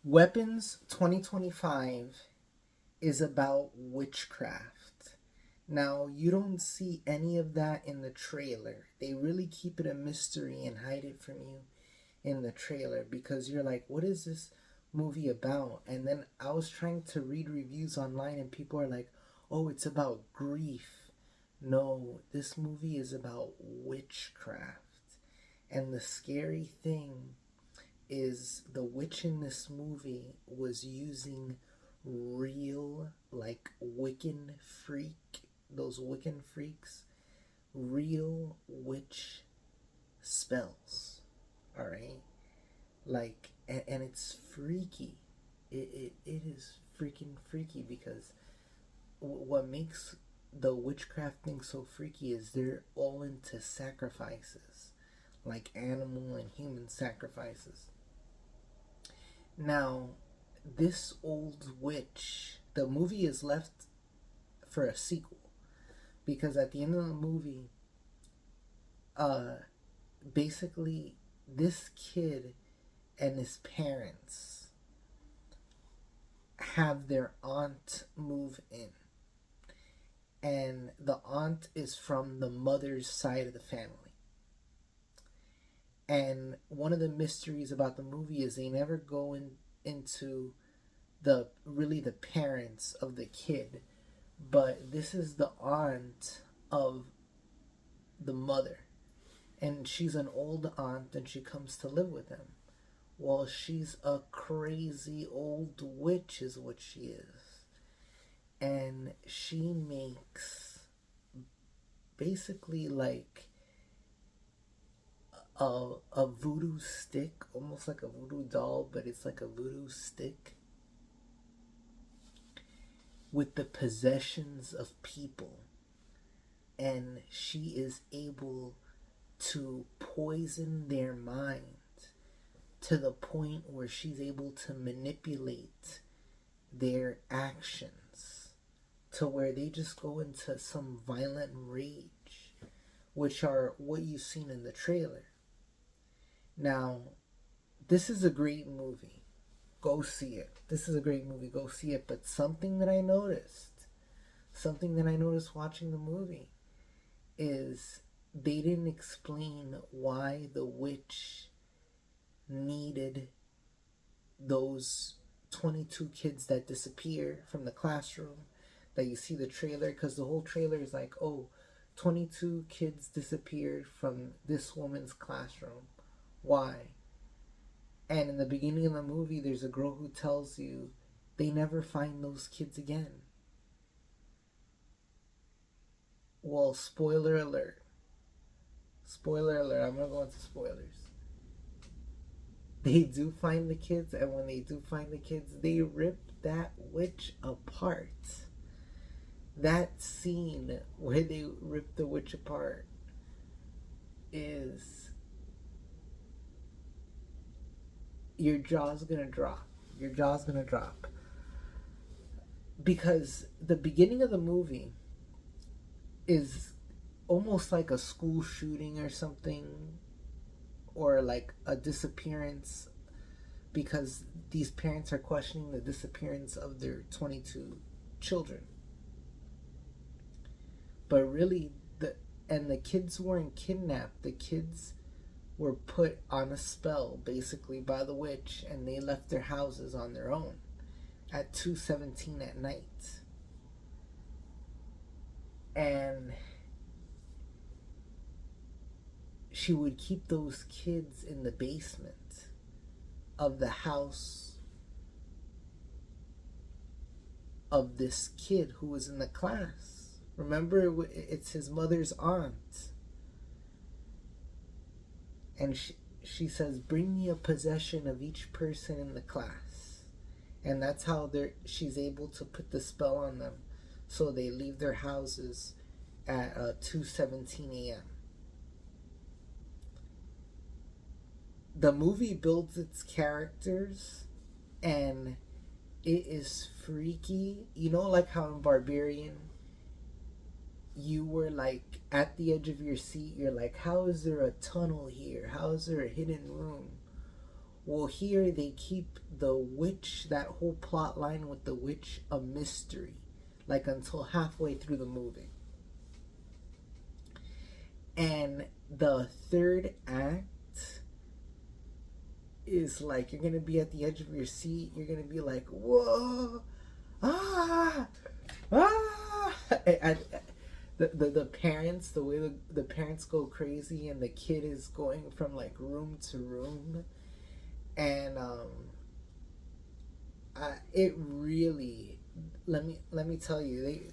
Weapons 2025 is about witchcraft. Now, you don't see any of that in the trailer. They really keep it a mystery and hide it from you in the trailer because you're like, what is this movie about? And then I was trying to read reviews online and people are like, oh, it's about grief. No, this movie is about witchcraft. And the scary thing is the witch in this movie was using real, like, Wiccan freak, those Wiccan freaks, real witch spells. All right? Like, and it's freaky. It is freaking freaky because what makes the witchcraft thing so freaky is they're all into sacrifices, like animal and human sacrifices. Now, this old witch, the movie is left for a sequel because at the end of the movie, uh, basically, this kid and his parents have their aunt move in. And the aunt is from the mother's side of the family. And one of the mysteries about the movie is they never go into the parents of the kid, but this is the aunt of the mother, and she's an old aunt, and she comes to live with them. Well, she's a crazy old witch, is what she is, and she makes basically like a voodoo stick, almost like a voodoo doll, but it's like a voodoo stick with the possessions of people. And she is able to poison their mind to the point where she's able to manipulate their actions to where they just go into some violent rage, which are what you've seen in the trailer. Now, this is a great movie. Go see it. This is a great movie. Go see it. But something that I noticed watching the movie is they didn't explain why the witch needed those 22 kids that disappear from the classroom that you see the trailer, because the whole trailer is like, oh, 22 kids disappeared from this woman's classroom. Why? And in the beginning of the movie, there's a girl who tells you they never find those kids again. Well, spoiler alert. Spoiler alert. I'm going to go into spoilers. They do find the kids, and when they do find the kids, they rip that witch apart. That scene where they rip the witch apart is, your jaw's gonna drop. Your jaw's gonna drop. Because the beginning of the movie is almost like a school shooting or something, or like a disappearance, because these parents are questioning the disappearance of their 22 children. But really, the kids weren't kidnapped. The kids were put on a spell basically by the witch, and they left their houses on their own at 2:17 at night. And she would keep those kids in the basement of the house of this kid who was in the class. Remember, it's his mother's aunt. And she says, bring me a possession of each person in the class. And that's how she's able to put the spell on them. So they leave their houses at 2:17 a.m. The movie builds its characters, and it is freaky. You know, like how in Barbarian, you were like at the edge of your seat. You're like, how is there a tunnel here? How is there a hidden room? Well, here they keep the witch, that whole plot line with the witch, a mystery, like until halfway through the movie. And the third act is like you're gonna be at the edge of your seat. You're gonna be like, whoa, ah, ah. The parents, the way the parents go crazy, and the kid is going from like room to room, and it really, let me tell you, they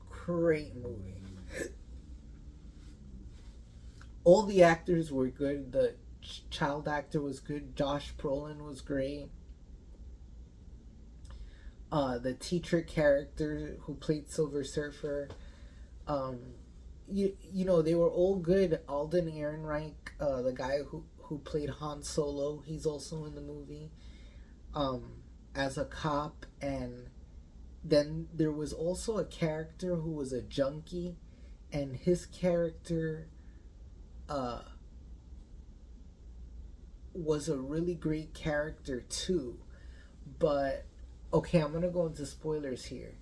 great movie. All the actors were good. The child actor was good. Josh Brolin was great. The teacher character who played Silver Surfer, um, you know, they were all good. Alden Ehrenreich, the guy who played Han Solo, he's also in the movie, as a cop. And then there was also a character who was a junkie, and his character was a really great character too. But okay, I'm gonna go into spoilers here.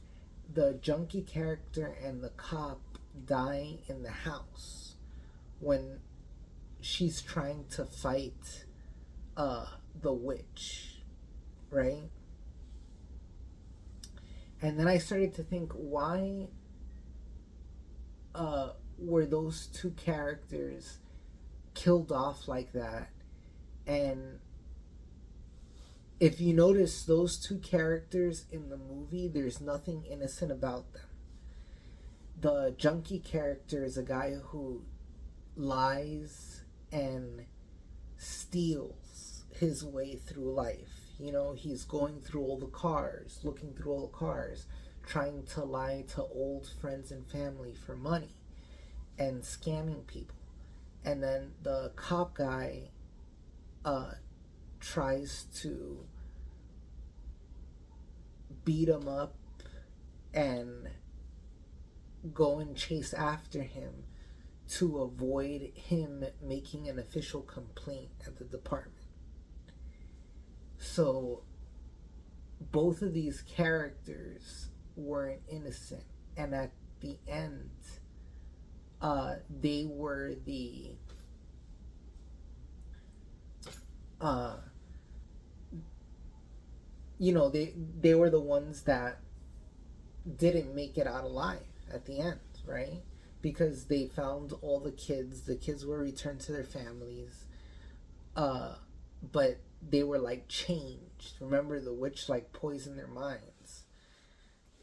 The junkie character and the cop die in the house when she's trying to fight the witch, right? And then I started to think, why were those two characters killed off like that? And if you notice, those two characters in the movie, there's nothing innocent about them. The junkie character is a guy who lies and steals his way through life. You know, he's going through all the cars, looking through all the cars, trying to lie to old friends and family for money and scamming people. And then the cop guy tries to beat him up and go and chase after him to avoid him making an official complaint at the department. So both of these characters weren't innocent, and at the end they were the you know, they were the ones that didn't make it out alive at the end, right? Because they found all the kids were returned to their families, but they were like changed. Remember, the witch like poisoned their minds.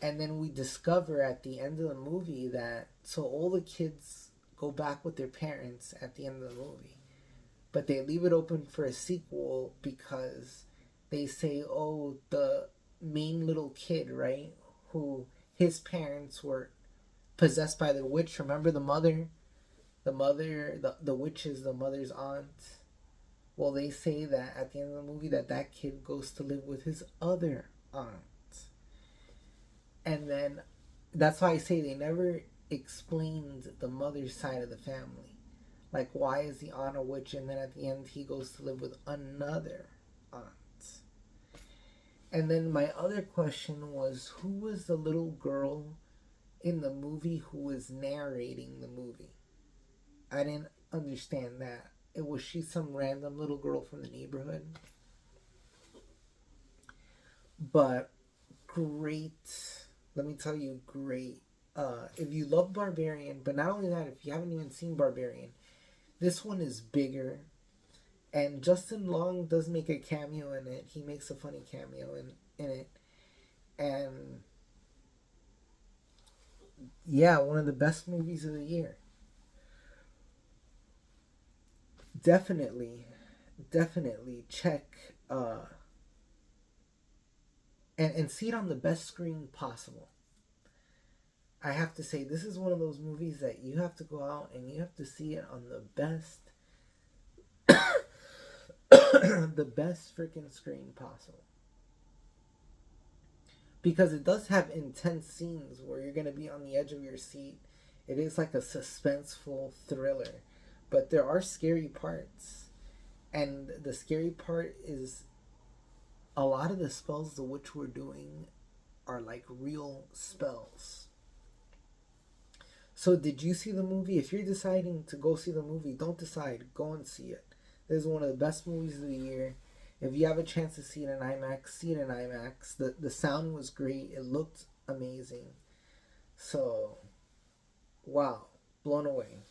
And then we discover at the end of the movie that, so all the kids go back with their parents at the end of the movie, but they leave it open for a sequel because they say, oh, the main little kid, right, who his parents were possessed by the witch. Remember the witch is the mother's aunt. Well, they say that at the end of the movie that kid goes to live with his other aunt. And then that's why I say they never explained the mother's side of the family. Like, why is the aunt a witch? And then at the end, he goes to live with another aunt. And then my other question was, who was the little girl in the movie who was narrating the movie? I didn't understand that. Was she some random little girl from the neighborhood? But great. Let me tell you, great. If you love Barbarian, but not only that, if you haven't even seen Barbarian, this one is bigger. And Justin Long does make a cameo in it. He makes a funny cameo in it. And yeah, one of the best movies of the year. Definitely check and see it on the best screen possible. I have to say, this is one of those movies that you have to go out and you have to see it on the best the best freaking screen possible. Because it does have intense scenes where you're going to be on the edge of your seat. It is like a suspenseful thriller. But there are scary parts. And the scary part is a lot of the spells the witch were doing are like real spells. So did you see the movie? If you're deciding to go see the movie, don't decide. Go and see it. This is one of the best movies of the year. If you have a chance to see it in IMAX, see it in IMAX. The sound was great. It looked amazing. So, wow. Blown away.